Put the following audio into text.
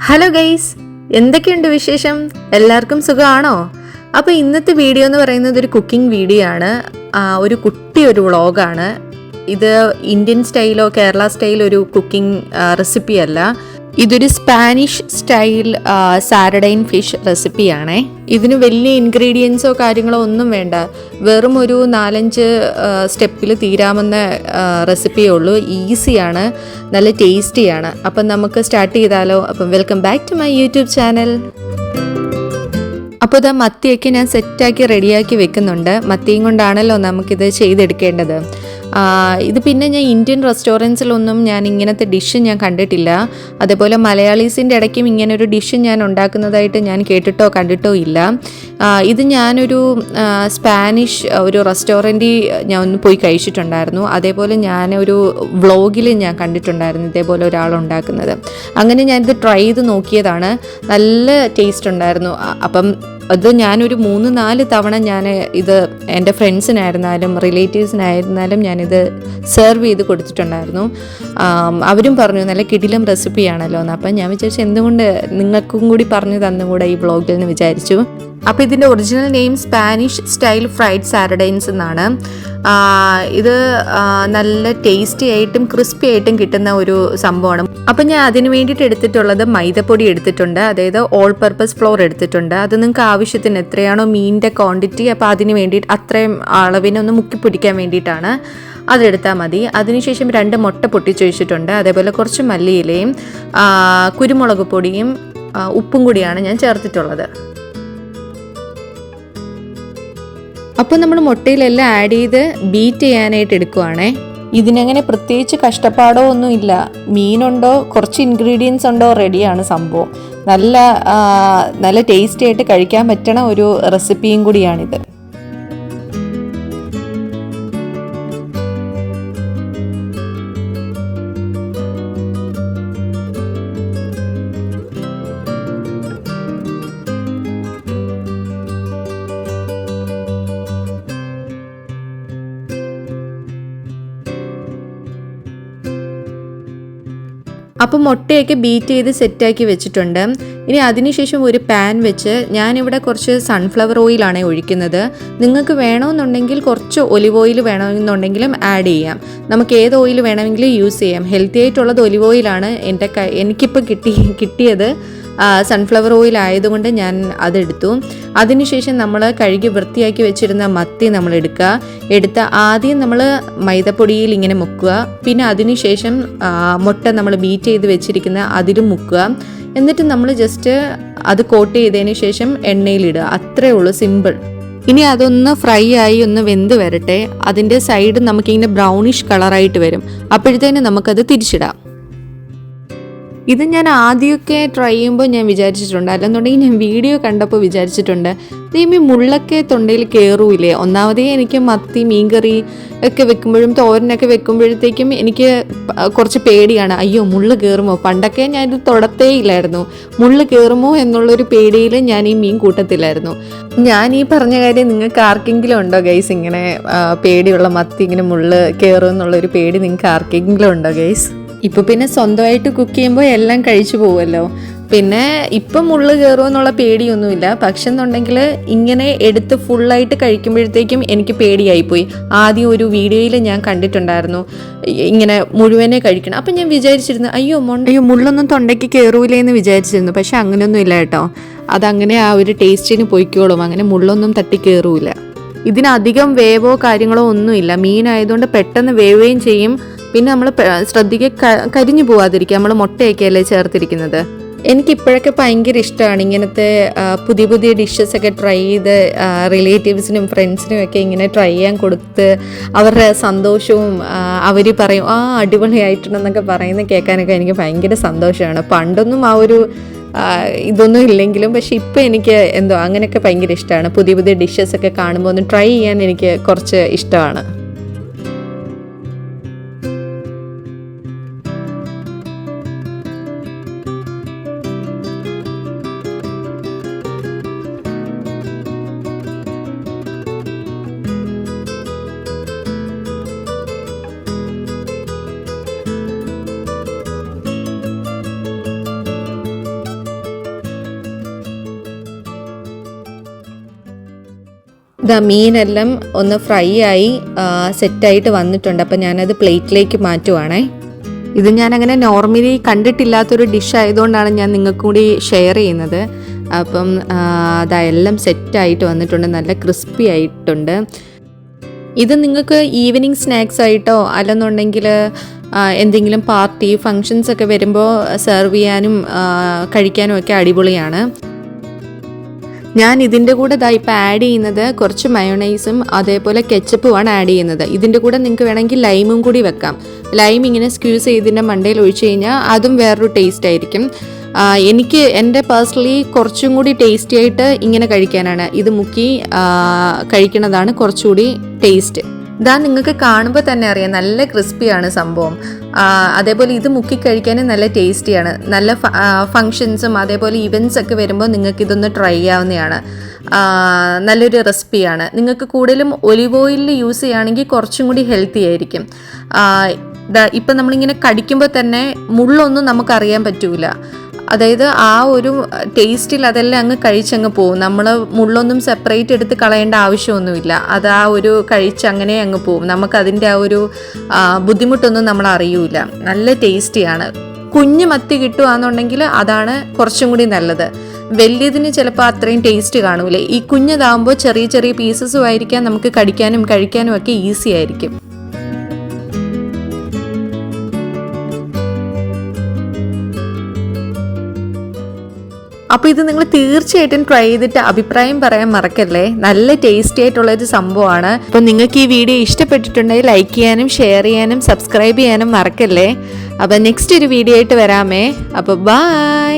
Hello guys, എന്തൊക്കെയുണ്ട് വിശേഷം? എല്ലാവർക്കും സുഖമാണോ? അപ്പോൾ ഇന്നത്തെ വീഡിയോ എന്ന് പറയുന്നത് ഒരു കുക്കിംഗ് വീഡിയോ ആണ്. ഒരു വ്ളോഗാണ് ഇത്. ഇന്ത്യൻ സ്റ്റൈലോ കേരള സ്റ്റൈലോ ഒരു കുക്കിംഗ് റെസിപ്പി അല്ല. ഇതൊരു സ്പാനിഷ് സ്റ്റൈൽ സാരഡൈൻ ഫിഷ് റെസിപ്പിയാണേ. ഇതിന് വലിയ ഇൻഗ്രീഡിയൻസോ കാര്യങ്ങളോ ഒന്നും വേണ്ട. വെറും ഒരു 4-5 സ്റ്റെപ്പിൽ തീരാവുന്ന റെസിപ്പിയേ ഉള്ളൂ. ഈസിയാണ്, നല്ല ടേസ്റ്റിയാണ്. അപ്പം നമുക്ക് സ്റ്റാർട്ട് ചെയ്താലോ? അപ്പം welcome back to my YouTube channel. അപ്പോൾ ഇതാ മത്തിയൊക്കെ ഞാൻ സെറ്റാക്കി റെഡിയാക്കി വെക്കുന്നുണ്ട്. മത്തിയും കൊണ്ടാണല്ലോ നമുക്കിത് ചെയ്തെടുക്കേണ്ടത്. ഇത് പിന്നെ ഞാൻ ഇന്ത്യൻ റെസ്റ്റോറൻറ്റ്സിലൊന്നും ഞാൻ ഇങ്ങനത്തെ ഡിഷ് ഞാൻ കണ്ടിട്ടില്ല. അതേപോലെ മലയാളീസിൻ്റെ ഇടയ്ക്കും ഇങ്ങനൊരു ഡിഷ് ഞാൻ ഉണ്ടാക്കുന്നതായിട്ട് ഞാൻ കേട്ടിട്ടോ കണ്ടിട്ടോ ഇല്ല. ഇത് ഞാനൊരു സ്പാനിഷ് ഒരു റെസ്റ്റോറൻറ്റിൽ ഞാൻ ഒന്ന് പോയി കഴിച്ചിട്ടുണ്ടായിരുന്നു. അതേപോലെ ഞാനൊരു വ്ളോഗിൽ ഞാൻ കണ്ടിട്ടുണ്ടായിരുന്നു ഇതേപോലെ ഒരാളുണ്ടാക്കുന്നത്. അങ്ങനെ ഞാനിത് ട്രൈ ചെയ്ത് നോക്കിയതാണ്. നല്ല ടേസ്റ്റ് ഉണ്ടായിരുന്നു. അപ്പം അത് ഞാനൊരു 3-4 തവണ ഞാൻ ഇത് എൻ്റെ ഫ്രണ്ട്സിനായിരുന്നാലും റിലേറ്റീവ്സിനായിരുന്നാലും ഞാനിത് സെർവ് ചെയ്ത് കൊടുത്തിട്ടുണ്ടായിരുന്നു. അവരും പറഞ്ഞു നല്ല കിടിലം റെസിപ്പിയാണല്ലോ എന്ന്. അപ്പം ഞാൻ വിചാരിച്ചു എന്തുകൊണ്ട് നിങ്ങൾക്കും കൂടി പറഞ്ഞു തന്നുകൂടെ ഈ വ്ളോഗിൽ എന്ന് വിചാരിച്ചു. അപ്പോൾ ഇതിൻ്റെ original name Spanish style fried sardines എന്നാണ്. ഇത് നല്ല ടേസ്റ്റി ആയിട്ടും ക്രിസ്പി ആയിട്ടും കിട്ടുന്ന ഒരു സംഭവമാണ്. അപ്പം ഞാൻ അതിന് വേണ്ടിയിട്ട് എടുത്തിട്ടുള്ളത് മൈദപ്പൊടി എടുത്തിട്ടുണ്ട്, അതായത് ഓൾ പർപ്പസ് ഫ്ലോർ എടുത്തിട്ടുണ്ട്. അത് നിങ്ങൾക്ക് ആവശ്യത്തിന് എത്രയാണോ മീനിൻ്റെ ക്വാണ്ടിറ്റി, അപ്പോൾ അതിന് വേണ്ടിയിട്ട് അത്രയും അളവിനൊന്ന് മുക്കി പിടിക്കാൻ വേണ്ടിയിട്ടാണ് അതെടുത്താൽ മതി. അതിനുശേഷം 2 മുട്ട പൊട്ടിച്ചൊഴിച്ചിട്ടുണ്ട്. അതേപോലെ കുറച്ച് മല്ലിയിലയും കുരുമുളക് പൊടിയും ഉപ്പും കൂടിയാണ് ഞാൻ ചേർത്തിട്ടുള്ളത്. അപ്പോൾ നമ്മൾ മുട്ടയിലെല്ലാം ആഡ് ചെയ്ത് ബീറ്റ് ചെയ്യാനായിട്ട് എടുക്കുവാണേ. ഇതിനങ്ങനെ പ്രത്യേകിച്ച് കഷ്ടപ്പാടോ ഒന്നും ഇല്ല. മീനുണ്ടോ, കുറച്ച് ഇൻഗ്രീഡിയൻസ് ഉണ്ടോ, റെഡിയാണ് സംഭവം. നല്ല ടേസ്റ്റി ആയിട്ട് കഴിക്കാൻ പറ്റണ ഒരു റെസിപ്പിയും കൂടിയാണിത്. അപ്പം മുട്ടയൊക്കെ ബീറ്റ് ചെയ്ത് സെറ്റാക്കി വെച്ചിട്ടുണ്ട്. ഇനി അതിനുശേഷം ഒരു പാൻ വെച്ച് ഞാനിവിടെ കുറച്ച് സൺഫ്ലവർ ഓയിലാണ് ഒഴിക്കുന്നത്. നിങ്ങൾക്ക് വേണമെന്നുണ്ടെങ്കിൽ കുറച്ച് ഒലിവ് ഓയിൽ വേണമെന്നുണ്ടെങ്കിലും ആഡ് ചെയ്യാം. നമുക്ക് ഏത് ഓയിൽ വേണമെങ്കിലും യൂസ് ചെയ്യാം. ഹെൽത്തി ആയിട്ടുള്ളത് ഒലിവ് ഓയിലാണ്. എനിക്കിപ്പോൾ കിട്ടിയത് സൺഫ്ലവർ ഓയിൽ ആയതുകൊണ്ട് ഞാൻ അതെടുത്തു. അതിനുശേഷം നമ്മൾ കഴുകി വൃത്തിയാക്കി വെച്ചിരുന്ന മത്തി നമ്മൾ എടുത്ത് ആദ്യം നമ്മൾ മൈദപ്പൊടിയിൽ ഇങ്ങനെ മുക്കുക. പിന്നെ അതിനുശേഷം മുട്ട നമ്മൾ ബീറ്റ് ചെയ്ത് വെച്ചിരിക്കുന്ന അതിലും മുക്കുക. എന്നിട്ട് നമ്മൾ ജസ്റ്റ് അത് കോട്ട് ചെയ്തതിന് ശേഷം എണ്ണയിലിടുക. അത്രേ ഉള്ളൂ, സിമ്പിൾ. ഇനി അതൊന്ന് ഫ്രൈ ആയി ഒന്ന് വെന്ത് വരട്ടെ. അതിൻ്റെ സൈഡ് നമുക്കിങ്ങനെ ബ്രൗണിഷ് കളറായിട്ട് വരും. അപ്പോഴത്തേന് നമുക്കത് തിരിച്ചിടാം. ഇത് ഞാൻ ആദ്യമൊക്കെ ട്രൈ ചെയ്യുമ്പോൾ ഞാൻ വിചാരിച്ചിട്ടുണ്ട്, അല്ലെന്നുണ്ടെങ്കിൽ ഞാൻ വീഡിയോ കണ്ടപ്പോൾ വിചാരിച്ചിട്ടുണ്ട് ഈ മുള്ളൊക്കെ തൊണ്ടയിൽ കയറൂലേ. ഒന്നാമതേ എനിക്ക് മത്തി മീൻകറി ഒക്കെ വെക്കുമ്പോഴും തോരനൊക്കെ വെക്കുമ്പോഴത്തേക്കും എനിക്ക് കുറച്ച് പേടിയാണ്. അയ്യോ മുള്ള് കയറുമോ? പണ്ടൊക്കെ ഞാനിത് തൊടത്തേ ഇല്ലായിരുന്നു. മുള്ള് കയറുമോ എന്നുള്ളൊരു പേടിയിൽ ഞാൻ ഈ മീൻ കൂട്ടത്തില്ലായിരുന്നു. ഞാൻ ഈ പറഞ്ഞ കാര്യം നിങ്ങൾക്ക് ആർക്കെങ്കിലും ഉണ്ടോ ഗൈസ്? ഇങ്ങനെ പേടിയുള്ള മത്തി ഇങ്ങനെ മുള്ള് കയറും എന്നുള്ളൊരു പേടി നിങ്ങൾക്ക് ആർക്കെങ്കിലും ഉണ്ടോ ഗൈസ്? ഇപ്പോൾ പിന്നെ സ്വന്തമായിട്ട് കുക്ക് ചെയ്യുമ്പോൾ എല്ലാം കഴിച്ചു പോകുമല്ലോ. പിന്നെ ഇപ്പം മുള്ള് കയറുമോ എന്നുള്ള പേടിയൊന്നുമില്ല. പക്ഷെ എന്നുണ്ടെങ്കിൽ ഇങ്ങനെ എടുത്ത് ഫുള്ളായിട്ട് കഴിക്കുമ്പോഴത്തേക്കും എനിക്ക് പേടിയായിപ്പോയി. ആദ്യം ഒരു വീഡിയോയിൽ ഞാൻ കണ്ടിട്ടുണ്ടായിരുന്നു ഇങ്ങനെ മുഴുവനെ കഴിക്കണം. അപ്പം ഞാൻ വിചാരിച്ചിരുന്നു അയ്യോ മുള്ളൊന്നും തൊണ്ടയ്ക്ക് കയറൂലേ എന്ന് വിചാരിച്ചിരുന്നു. പക്ഷെ അങ്ങനെയൊന്നും ഇല്ല കേട്ടോ. അതങ്ങനെ ആ ഒരു ടേസ്റ്റിന് പൊയ്ക്കോളും. അങ്ങനെ മുള്ളൊന്നും തട്ടി കയറൂല. ഇതിനധികം വേവോ കാര്യങ്ങളോ ഒന്നുമില്ല. മീനായതുകൊണ്ട് പെട്ടെന്ന് വേവുകയും ചെയ്യും. പിന്നെ നമ്മൾ ശ്രദ്ധിക്കുക കരിഞ്ഞു പോവാതിരിക്കുക. നമ്മൾ മുട്ടയൊക്കെയല്ലേ ചേർത്തിരിക്കുന്നത്. എനിക്കിപ്പോഴൊക്കെ ഭയങ്കര ഇഷ്ടമാണ് ഇങ്ങനത്തെ പുതിയ ഡിഷസൊക്കെ ട്രൈ ചെയ്ത് റിലേറ്റീവ്സിനും ഫ്രണ്ട്സിനും ഒക്കെ ഇങ്ങനെ ട്രൈ ചെയ്യാൻ കൊടുത്ത് അവരുടെ സന്തോഷവും അവർ പറയും അടിപൊളിയായിട്ടുണ്ടെന്നൊക്കെ പറയുന്നത് കേൾക്കാനൊക്കെ എനിക്ക് ഭയങ്കര സന്തോഷമാണ്. പണ്ടൊന്നും ആ ഒരു ഇതൊന്നും ഇല്ലെങ്കിലും പക്ഷെ ഇപ്പം എനിക്ക് എന്തോ അങ്ങനെയൊക്കെ ഭയങ്കര ഇഷ്ടമാണ്. പുതിയ ഡിഷസൊക്കെ കാണുമ്പോൾ ഒന്ന് ട്രൈ ചെയ്യാൻ എനിക്ക് കുറച്ച് ഇഷ്ടമാണ്. ഇതാ മീനെല്ലാം ഒന്ന് ഫ്രൈ ആയി സെറ്റായിട്ട് വന്നിട്ടുണ്ട്. അപ്പം ഞാനത് പ്ലേറ്റിലേക്ക് മാറ്റുവാണേ. ഇത് ഞാനങ്ങനെ നോർമലി കണ്ടിട്ടില്ലാത്തൊരു ഡിഷ് ആയതുകൊണ്ടാണ് ഞാൻ നിങ്ങൾക്കും കൂടി ഷെയർ ചെയ്യുന്നത്. അപ്പം അതെല്ലാം സെറ്റായിട്ട് വന്നിട്ടുണ്ട്, നല്ല ക്രിസ്പി ആയിട്ടുണ്ട്. ഇത് നിങ്ങൾക്ക് ഈവനിങ് സ്നാക്സ് ആയിട്ടോ അല്ലെന്നുണ്ടെങ്കിൽ എന്തെങ്കിലും പാർട്ടി ഫങ്ഷൻസ് ഒക്കെ വരുമ്പോൾ സെർവ് ചെയ്യാനും കഴിക്കാനും ഒക്കെ അടിപൊളിയാണ്. ഞാൻ ഇതിൻ്റെ കൂടെ ഇപ്പോൾ ആഡ് ചെയ്യുന്നത് കുറച്ച് മയോണൈസും അതേപോലെ കെച്ചപ്പുമാണ് ആഡ് ചെയ്യുന്നത്. ഇതിൻ്റെ കൂടെ നിങ്ങൾക്ക് വേണമെങ്കിൽ ലൈമും കൂടി വെക്കാം. ലൈം ഇങ്ങനെ സ്ക്യൂസ് ചെയ്തിൻ്റെ മണ്ടയിൽ ഒഴിച്ച് കഴിഞ്ഞാൽ അതും വേറൊരു ടേസ്റ്റ് ആയിരിക്കും. എനിക്ക് എൻ്റെ പേഴ്സണലി കുറച്ചും കൂടി ടേസ്റ്റി ആയിട്ട് ഇങ്ങനെ കഴിക്കാനാണ്. ഇത് മുക്കി കഴിക്കുന്നതാണ് കുറച്ചുകൂടി ടേസ്റ്റ്. ഇതാ നിങ്ങൾക്ക് കാണുമ്പോൾ തന്നെ അറിയാം, നല്ല ക്രിസ്പിയാണ് സംഭവം. അതേപോലെ ഇത് മുക്കി കഴിക്കാനും നല്ല ടേസ്റ്റിയാണ്. നല്ല ഫങ്ഷൻസും അതേപോലെ ഇവൻറ്റ്സ് ഒക്കെ വരുമ്പോൾ നിങ്ങൾക്ക് ഇതൊന്ന് ട്രൈ ചെയ്യാവുന്നതാണ്. നല്ലൊരു റെസിപ്പിയാണ്. നിങ്ങൾക്ക് കൂടുതലും ഒലിവ് ഓയിലിൽ യൂസ് ചെയ്യുകയാണെങ്കിൽ കുറച്ചും കൂടി ഹെൽത്തി ആയിരിക്കും. ഇപ്പം നമ്മളിങ്ങനെ കടിക്കുമ്പോൾ തന്നെ മുള്ളൊന്നും നമുക്കറിയാൻ പറ്റൂല. അതായത് ആ ഒരു ടേസ്റ്റിൽ അതെല്ലാം അങ്ങ് കഴിച്ചങ്ങ് പോവും. നമ്മൾ മുള്ളൊന്നും സെപ്പറേറ്റ് എടുത്ത് കളയേണ്ട ആവശ്യമൊന്നുമില്ല. അത് ആ ഒരു കഴിച്ച് അങ്ങനെ അങ്ങ് പോവും. നമുക്കതിൻ്റെ ആ ഒരു ബുദ്ധിമുട്ടൊന്നും നമ്മൾ അറിയൂല. നല്ല ടേസ്റ്റിയാണ്. കുഞ്ഞ് മത്തി കിട്ടുകയാണെന്നുണ്ടെങ്കിൽ അതാണ് കുറച്ചും കൂടി നല്ലത്. വലിയതിന് ചിലപ്പോൾ അത്രയും ടേസ്റ്റ് കാണൂലേ. ഈ കുഞ്ഞതാകുമ്പോൾ ചെറിയ ചെറിയ പീസസും ആയിരിക്കാം, നമുക്ക് കടിക്കാനും കഴിക്കാനും ഒക്കെ ഈസി ആയിരിക്കും. അപ്പോൾ ഇത് നിങ്ങൾ തീർച്ചയായിട്ടും ട്രൈ ചെയ്തിട്ട് അഭിപ്രായം പറയാൻ മറക്കല്ലേ. നല്ല ടേസ്റ്റി ആയിട്ടുള്ളൊരു സംഭവമാണ്. അപ്പോൾ നിങ്ങൾക്ക് ഈ വീഡിയോ ഇഷ്ടപ്പെട്ടിട്ടുണ്ടെങ്കിൽ ലൈക്ക് ചെയ്യാനും ഷെയർ ചെയ്യാനും സബ്സ്ക്രൈബ് ചെയ്യാനും മറക്കല്ലേ. അപ്പോൾ നെക്സ്റ്റ് ഒരു വീഡിയോ ആയിട്ട് വരാമേ. അപ്പോൾ ബൈ.